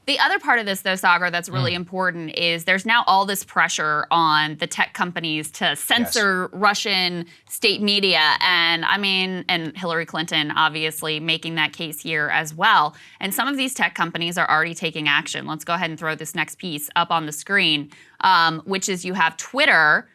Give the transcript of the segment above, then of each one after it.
The other part of this, though, Saagar, that's really important is there's now all this pressure on the tech companies to censor Russian state media. And I mean, and Hillary Clinton obviously making that case here as well. And some of these tech companies are already taking action. Let's go ahead and throw this next piece up on the screen, which is you have Twitter.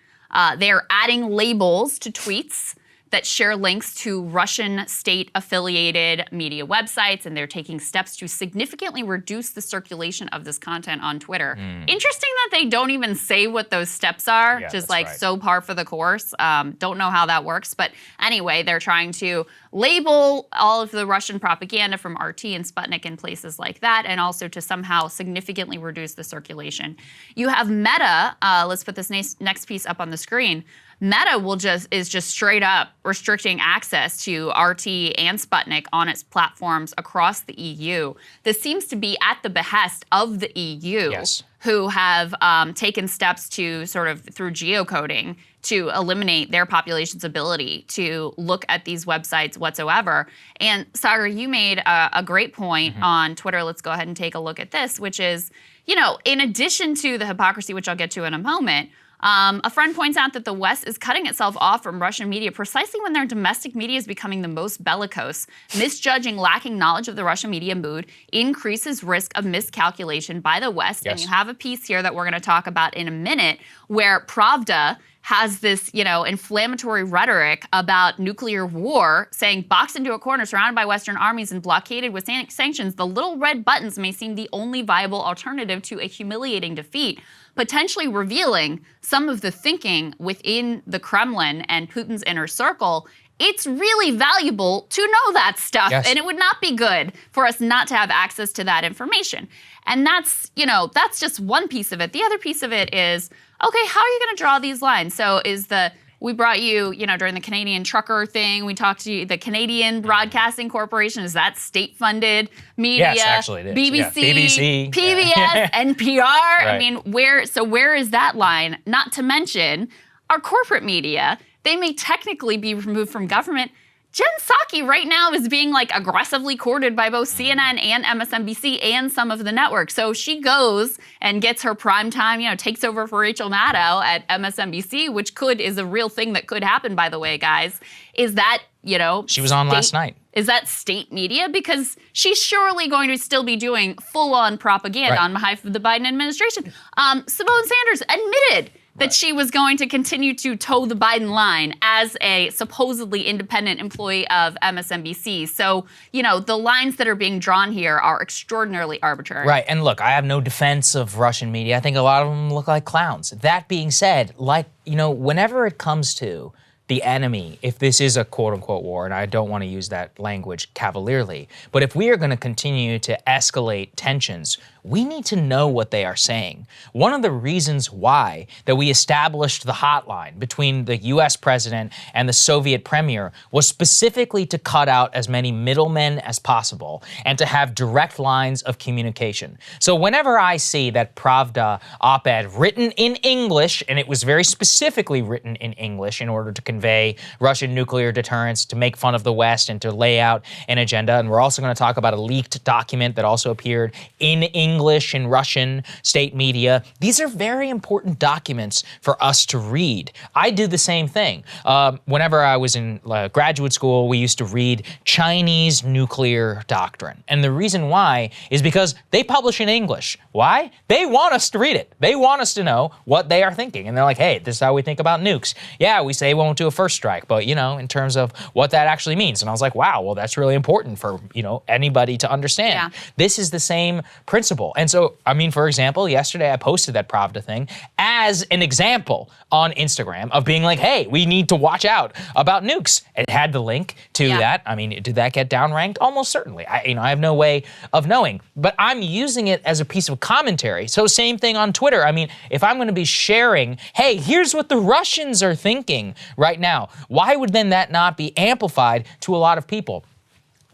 They're adding labels to tweets that share links to Russian state-affiliated media websites, and they're taking steps to significantly reduce the circulation of this content on Twitter. Interesting that they don't even say what those steps are, just like so par for the course. Don't know how that works, but anyway, they're trying to label all of the Russian propaganda from RT and Sputnik and places like that, and also to somehow significantly reduce the circulation. You have Meta, let's put this next piece up on the screen. Meta is just straight up restricting access to RT and Sputnik on its platforms across the EU. This seems to be at the behest of the EU, who have taken steps to sort of through geocoding to eliminate their population's ability to look at these websites whatsoever. And Saagar, you made a great point on Twitter. Let's go ahead and take a look at this, which is, you know, in addition to the hypocrisy, which I'll get to in a moment, a friend points out that the West is cutting itself off from Russian media precisely when their domestic media is becoming the most bellicose. Misjudging, lacking knowledge of the Russian media mood increases risk of miscalculation by the West. And you have a piece here that we're going to talk about in a minute where Pravda has this, you know, inflammatory rhetoric about nuclear war, saying boxed into a corner, surrounded by Western armies and blockaded with sanctions, the little red buttons may seem the only viable alternative to a humiliating defeat, potentially revealing some of the thinking within the Kremlin and Putin's inner circle. It's really valuable to know that stuff, and it would not be good for us not to have access to that information. And that's, you know, that's just one piece of it. The other piece of it is, okay, how are you going to draw these lines? So we brought you, you know, during the Canadian trucker thing, we talked to you, the Canadian Broadcasting Corporation, is that state-funded media? Yes, actually it is. BBC, PBS, NPR. I mean, where is that line? Not to mention our corporate media. They may technically be removed from government. Jen Psaki right now is being like aggressively courted by both CNN and MSNBC and some of the networks. So she goes and gets her prime time, you know, takes over for Rachel Maddow at MSNBC, which is a real thing that could happen, by the way, guys. Is that, you know, she was on last night. Is that state media? Because she's surely going to still be doing full-on propaganda on behalf of the Biden administration. Simone Sanders admitted that she was going to continue to toe the Biden line as a supposedly independent employee of MSNBC. So, you know, the lines that are being drawn here are extraordinarily arbitrary. Right, and look, I have no defense of Russian media. I think a lot of them look like clowns. That being said, like, you know, whenever it comes to the enemy, if this is a quote-unquote war, and I don't want to use that language cavalierly, but if we are going to continue to escalate tensions, we need to know what they are saying. One of the reasons why that we established the hotline between the US president and the Soviet premier was specifically to cut out as many middlemen as possible and to have direct lines of communication. So whenever I see that Pravda op-ed written in English, and it was very specifically written in English in order to convey Russian nuclear deterrence, to make fun of the West, and to lay out an agenda, and we're also going to talk about a leaked document that also appeared in English and Russian state media. These are very important documents for us to read. I do the same thing. Whenever I was in graduate school, we used to read Chinese nuclear doctrine. And the reason why is because they publish in English. Why? They want us to read it. They want us to know what they are thinking. And they're like, hey, this is how we think about nukes. Yeah, we say we won't do a first strike, but, you know, in terms of what that actually means. And I was like, wow, well, that's really important for, you know, anybody to understand. Yeah. This is the same principle. And so, I mean, for example, yesterday I posted that Pravda thing as an example on Instagram of being like, hey, we need to watch out about nukes. It had the link to that. I mean, did that get downranked? Almost certainly. I have no way of knowing, but I'm using it as a piece of commentary. So same thing on Twitter. I mean, if I'm going to be sharing, hey, here's what the Russians are thinking right now, why would then that not be amplified to a lot of people?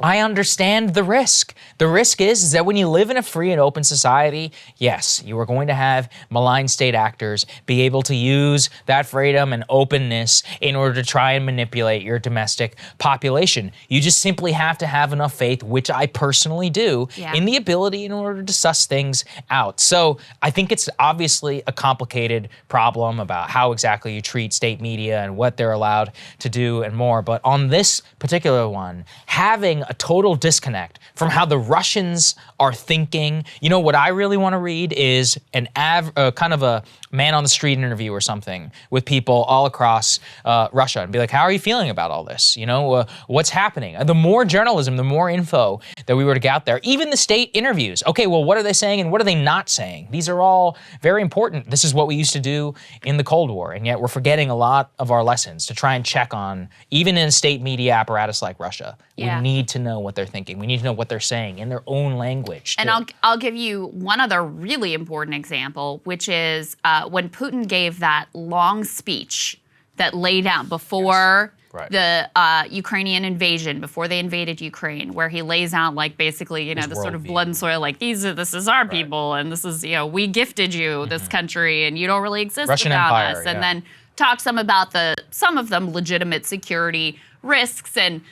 I understand the risk. The risk is that when you live in a free and open society, yes, you are going to have malign state actors be able to use that freedom and openness in order to try and manipulate your domestic population. You just simply have to have enough faith, which I personally do, in the ability in order to suss things out. So I think it's obviously a complicated problem about how exactly you treat state media and what they're allowed to do and more. But on this particular one, having a total disconnect from how the Russians are thinking. You know, what I really want to read is an kind of a man on the street interview or something with people all across Russia and be like, how are you feeling about all this? You know, what's happening? The more journalism, the more info that we were to get out there. Even the state interviews. Okay, well, what are they saying and what are they not saying? These are all very important. This is what we used to do in the Cold War, and yet we're forgetting a lot of our lessons to try and check on, even in a state media apparatus like Russia. We need to know what they're thinking. We need to know what they're saying in their own language. And I'll give you one other really important example, which is when Putin gave that long speech that laid out before the Ukrainian invasion, before they invaded Ukraine, where he lays out like basically, you know, the sort of blood and soil, like this is our people, and this is, you know, we gifted you this country, and you don't really exist Russian without Empire, us. And then talk some about some of them legitimate security risks, and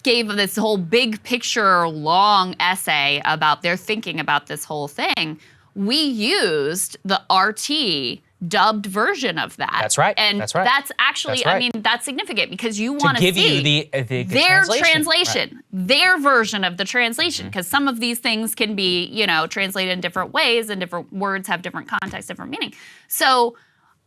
gave this whole big picture, long essay about their thinking about this whole thing. We used the RT dubbed version of that. That's right. And that's right. That's actually, that's right. I mean, that's significant because you want to give see you the their translation, their version of the translation, because some of these things can be, you know, translated in different ways, and different words have different context, different meaning. So,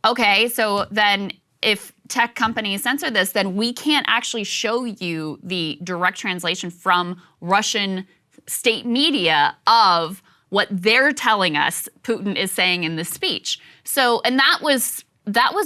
okay, so then if tech companies censor this, then we can't actually show you the direct translation from Russian state media of what they're telling us Putin is saying in this speech. So, and that was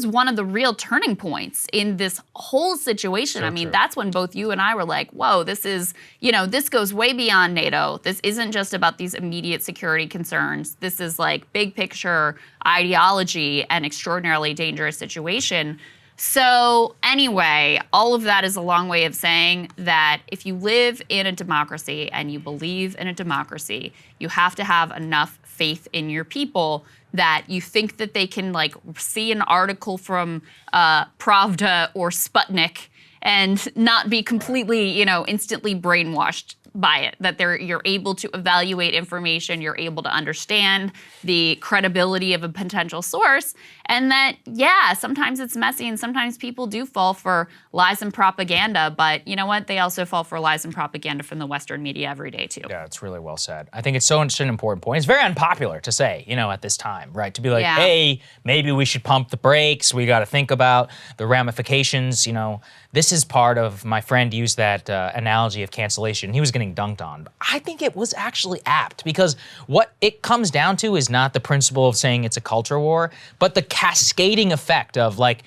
one of the real turning points in this whole situation. So I mean, true. that's when both you and I were like, whoa, this is, you know, this goes way beyond NATO. This isn't just about these immediate security concerns. This is like big picture ideology and extraordinarily dangerous situation. So anyway, all of that is a long way of saying that if you live in a democracy and you believe in a democracy, you have to have enough faith in your people that you think that they can like see an article from Pravda or Sputnik and not be completely, you know, instantly brainwashed by it, that you're able to evaluate information, you're able to understand the credibility of a potential source, and that, yeah, sometimes it's messy and sometimes people do fall for lies and propaganda, but you know what? They also fall for lies and propaganda from the Western media every day too. Yeah, it's really well said. I think it's such an important point. It's very unpopular to say, you know, at this time, right? To be like, hey, maybe we should pump the brakes. We got to think about the ramifications, you know. This is part of, my friend used that analogy of cancellation. He was getting dunked on. But I think it was actually apt, because what it comes down to is not the principle of saying it's a culture war, but the cascading effect of like,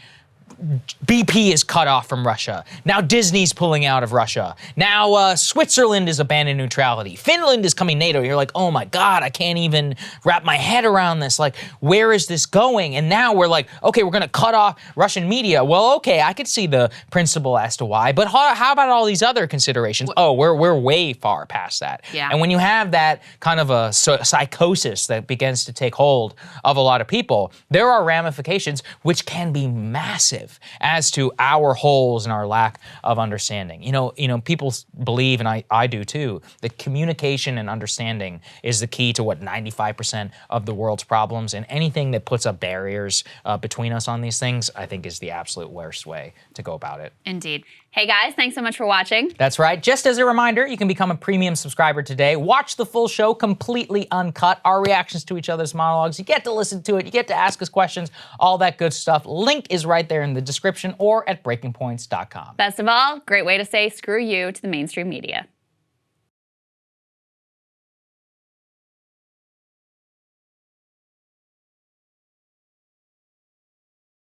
BP is cut off from Russia. Now Disney's pulling out of Russia. Now Switzerland is abandoning neutrality. Finland is coming NATO. You're like, oh my God, I can't even wrap my head around this. Like, where is this going? And now we're like, okay, we're gonna cut off Russian media. Well, okay, I could see the principle as to why, but how about all these other considerations? Oh, we're way far past that. Yeah. And when you have that kind of a psychosis that begins to take hold of a lot of people, there are ramifications which can be massive as to our holes and our lack of understanding. You know, people believe, and I do too, that communication and understanding is the key to 95% of the world's problems, and anything that puts up barriers between us on these things, I think is the absolute worst way to go about it. Indeed. Hey guys, thanks so much for watching. That's right. Just as a reminder, you can become a premium subscriber today. Watch the full show completely uncut, our reactions to each other's monologues. You get to listen to it, you get to ask us questions, all that good stuff. Link is right there in the description or at breakingpoints.com. Best of all, great way to say screw you to the mainstream media.